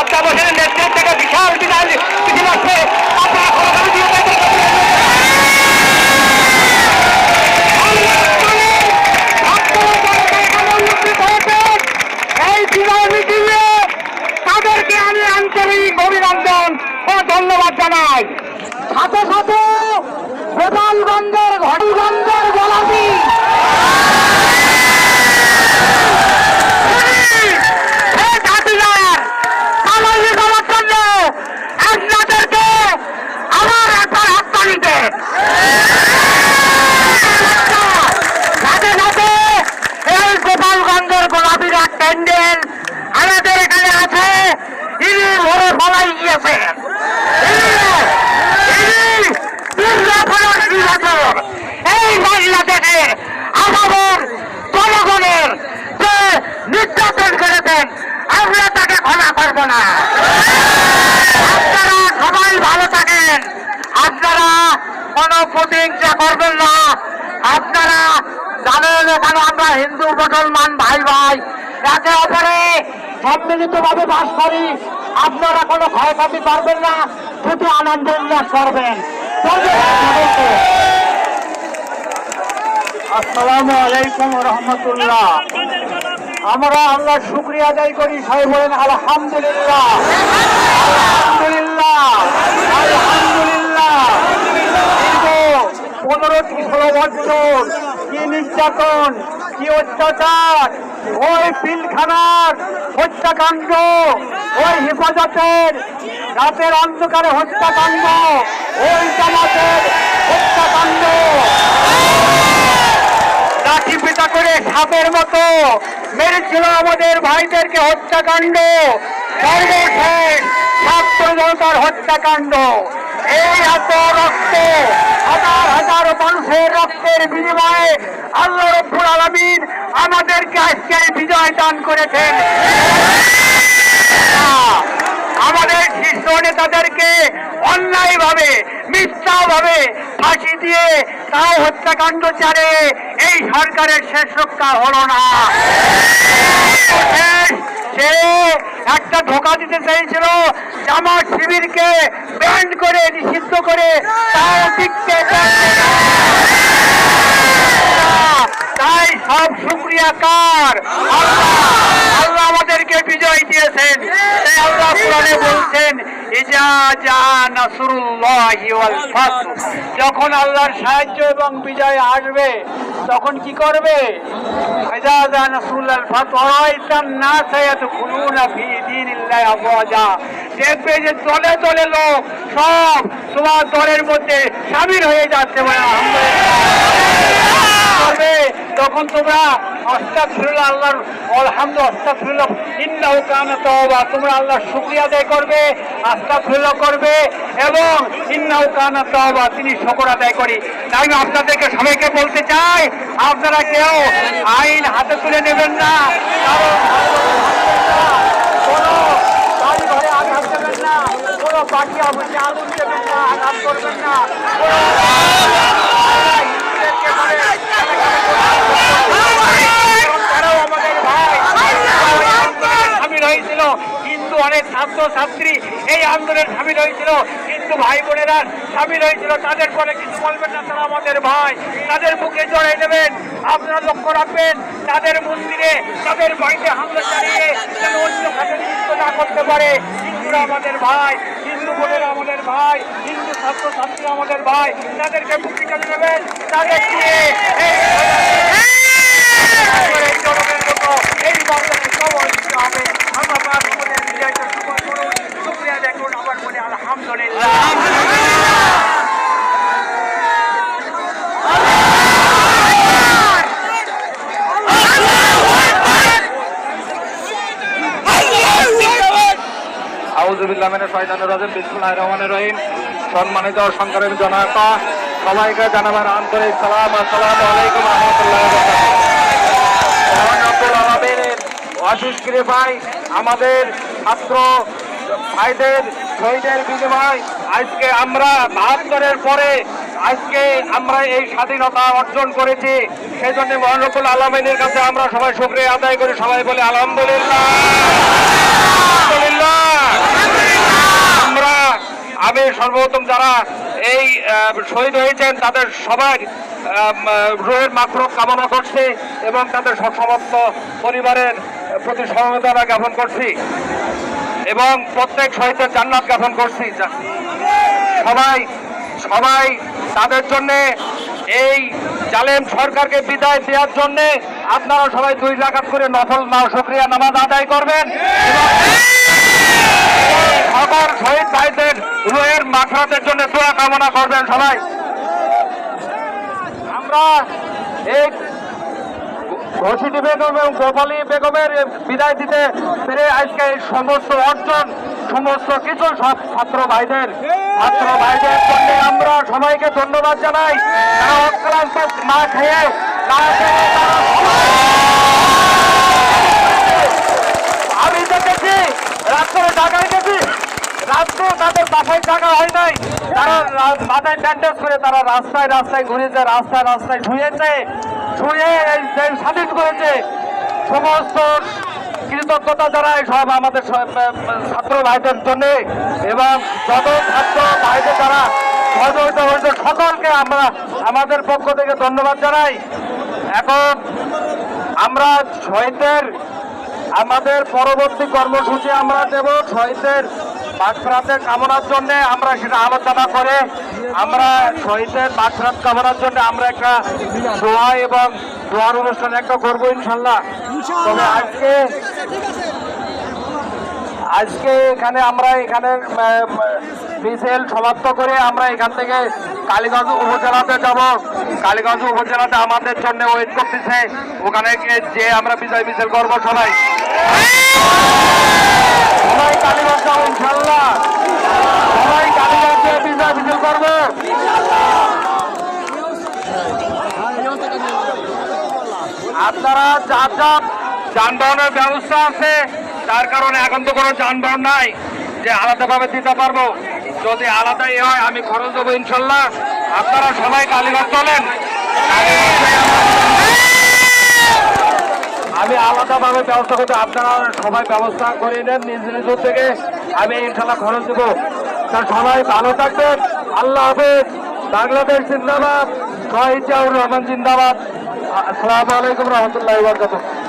আফতাব হোসেনের নেতৃত্ব থেকে বিশাল বিশাল মিছিল আসছে। আপনারা খবর দিয়ে এই বিজয় মিছিলে তাদেরকে আমি আন্তরিক অভিনন্দন ও ধন্যবাদ জানাই। সাথে সাথে গোপালগঞ্জের ঘড়িগঞ্জের গোলাপি আপনাদেরকে আমার একটা হাততালিতে সাথে সাথে এই গোপালগঞ্জের গোলাপির এক প্যান্ডেল আমাদের এখানে আছে। ইনি ভরে ফলাই গিয়েছে, এই বাংলাদেশে আমাদের জনগণের যে নির্যাতন করেছেন আমরা তাকে ক্ষমা করব না। আপনারা সবাই ভালো থাকেন, আপনারা কোনো প্রতিহিংসা করবেন না। আপনারা জানেন এখানে আমরা হিন্দু মুসলমান ভাই ভাই একে অপরে সম্মিলিত ভাবে বাস করি। আপনারা কোনো ক্ষয়ক্ষতি করবেন না, শুধু আনন্দ উল্লাস করবেন। আসসালামু আলাইকুম রহমতুল্লাহ। আমরা আল্লাহর শুকরিয়া আদায় করি, সবাই বলেন আলহামদুলিল্লাহ আলহামদুলিল্লাহ আলহামদুলিল্লাহ। 15-16 বছর কি নির্যাতন, কি অত্যাচার, ওই পিলখানার হত্যাকাণ্ড, ওই হেফাজতের রাতের অন্ধকারে হত্যাকাণ্ড, ওই জামাতের হত্যাকাণ্ড, লাঠি পিটা করে সাপের মতো মেরেছিল আমাদের ভাইদেরকে হত্যাকাণ্ড, সর্বশেষ ছাত্র জনতার হত্যাকাণ্ড। এই এত রক্ত, হাজার হাজার মানুষের রক্তের বিনিময়ে আল্লাহ রব্বুল আলামিন আমাদেরকে আজকে বিজয় দান করেছেন। আমাদের শীর্ষ নেতাদেরকে অন্যায় ভাবে মিথ্যা ভাবে ফাঁসি দিয়ে তাও হত্যাকাণ্ড চারে এই সরকারের শেষ রক্ষা হলো না। সে একটা ধোঁকা দিতে চেয়েছিল, জামাত শিবিরকে ব্যান্ড করে নিষিদ্ধ করে তাও টিকতে তাই সব শুকরিয়া কার? আল্লাহ আমাদেরকে বিজয় দিয়েছেন। তাই আল্লাহ কোরআনে বলছেন ইজা জা নাসরুল্লাহি ওয়াল ফাতহ, যখন আল্লাহর সাহায্য এবং বিজয় আসবে তখন কি করবে? ইজা জা নাসরুল্লাহিল ফাতহ রাআইতান নাসা ইয়াদখুলুনা ফি দীনিল্লাহি আফওয়াজা, দেখবে যে দলে দলে লোক সব তোমার দলের মধ্যে শামিল হয়ে যাচ্ছে। তখন তোমরা আস্তাগফিরুল্লাহ, আল্লাহর আলহামদুলিল্লাহ, আস্তাগফিরুল্লাহ ইন্নাহু কানা তাওয়াবা, তোমরা আল্লাহর শুকরিয়া আদায় করবে, আস্তাগফিরুল্লাহ করবে এবং ইন্নাহু কানা তাওয়াবা, তিনি শুকর আদায় করি। তাই আমি আপনাদেরকে সবাইকে বলতে চাই, আপনারা কেউ আইন হাতে তুলে নেবেন না, কারণ কোনো বাড়ি ঘরে আঘাত দেবেন না, কোনো পাখি অফিসে আগুন দেবেন না, আঘাত করবেন না। হিন্দু অনেক ছাত্র ছাত্রী এই আন্দোলনে সামিল হয়েছিল, হিন্দু ভাই বোনেরা সামিল হয়েছিল, তাদের পরে কিছু বলবেন না, তারা আমাদের ভাই, তাদের মুখে জড়াই দেবেন। আপনারা লক্ষ্য রাখবেন তাদের মন্দিরে, তাদের বাড়িতে হামলা চালিয়ে যেন অন্য খাতে নিযুক্ত না করতে পারে। হিন্দুরা আমাদের ভাই, হিন্দু বোনেরা আমাদের ভাই, হিন্দু ছাত্র ছাত্রী আমাদের ভাই, তাদেরকে মুক্তি করে দেবেন। তাদের দিয়ে জনগণের মতো এই বাংলাদেশ সব অনুষ্ঠিত হবে। আমরা প্রার্থনের বিজয়টা সফল করুন, শুকরিয়া দেখুন, আবার বলি আলহামদুলিল্লাহ। আউযু বিল্লাহি মিনাশ শাইতানির রাজিম, বিসমিল্লাহির রহমানির রহিম। সম্মানিত সংগ্রামী জনতা, সবাইকে জানাবার আন্তরিক সালাম। আসসালামু আলাইকুম ওয়া রাহমাতুল্লাহি ওয়া বারাকাতুহু। অশেষ কৃপায় আমাদের ছাত্র ভাইদের শহীদের বিনিময় আজকে আমরা ৭২-এর পরে আজকে আমরা এই স্বাধীনতা অর্জন করেছি। সেই জন্য মহান রব্বুল আলামিনের কাছে আমরা সবাই শুকরিয়া আদায় করি। সবাই বলে আলহামদুলিল্লাহ আলহামদুলিল্লাহ। সর্বপ্রথম যারা এই শহীদ হয়েছেন তাদের সবার রুহের মাগফিরাত কামনা করছি এবং তাদের সমস্ত পরিবারের প্রতি সমবেদনা জ্ঞাপন করছি এবং প্রত্যেক শহীদের জান্নাত জ্ঞাপন করছি। সবাই সবাই তাদের জন্য এই জালেম সরকারকে বিদায় দেওয়ার জন্য আপনারা সবাই 2 রাকাত করে নফল শুকরিয়া নামাজ আদায় করবেন এবং সকল শহীদ ভাইদের রুহের মাগফিরাতের জন্য দোয়া কামনা করবেন সবাই। আমরা এই ঘোষিনী বেগম এবং গোপালী বেগমের বিদায় দিতে পেরে আজকে এই সমস্ত অর্জন সমস্ত কিছু সব ছাত্র ভাইদের জন্য আমরা সবাইকে ধন্যবাদ জানাই। তারা অক্লান্ত না খেয়ে আমি দেখেছি রাত্রে ঢাকায় গেছি, রাত্রে তাদের বাসায় টাকা হয় নাই, তারা মাথায় ব্যান্ডেজ করে তারা রাস্তায় রাস্তায় ঘুরেছে, রাস্তায় রাস্তায় শুয়ে এই দেশ স্বাধীন করেছে। সমস্ত কৃতজ্ঞতা জানাই সব আমাদের ছাত্র ভাইদের জন্য এবং যত ছাত্র ভাইদের যারা সহযোগিত হয়েছে সকলকে আমরা আমাদের পক্ষ থেকে ধন্যবাদ জানাই। এখন আমরা শহীদদের আমাদের পরবর্তী কর্মসূচি আমরা দেব শহীদদের মাগফিরাতের কামনার জন্য। আমরা সেটা আলোচনা করে আমরা শহীদদের মাগফিরাত কামনার জন্য আমরা একটা দোয়া এবং দোয়ার অনুষ্ঠান একটা করবো ইনশাল্লাহ। তবে আজকে আমরা এখানে মিছিল সমাপ্ত করে আমরা এখান থেকে কালীগঞ্জ উপজেলাতে যাব। কালীগঞ্জ উপজেলাতে আমাদের জন্য ওয়েট করতেছে, ওখানে যে আমরা বিজয় মিছিল করবো সবাই কালীগঞ্জ যাবো ইনশাল্লাহ, সবাই কালীগঞ্জে বিজয় মিছিল করবো। আপনারা যার যানবাহনের ব্যবস্থা আছে, তার কারণে এখন তো কোনো যানবাহন নাই যে আলাদাভাবে দিতে পারবো। যদি আলাদা হয় আমি খরচ দেবো ইনশাল্লাহ। আপনারা সবাই কালীগঞ্জ চলেন, আমি আলাদাভাবে ব্যবস্থা করতে, আপনারা সবাই ব্যবস্থা করে নেন নিজ নিজ থেকে, আমি ইনশাল্লাহ খরচ দেবো। তা সবাই ভালো থাকবেন, আল্লাহ হাফেজ। বাংলাদেশ জিন্দাবাদ, শহীদ জিয়াউর রহমান জিন্দাবাদ। আসসালামু আলাইকুম রহমতুল্লাহি ওয়া বারাকাতুহু।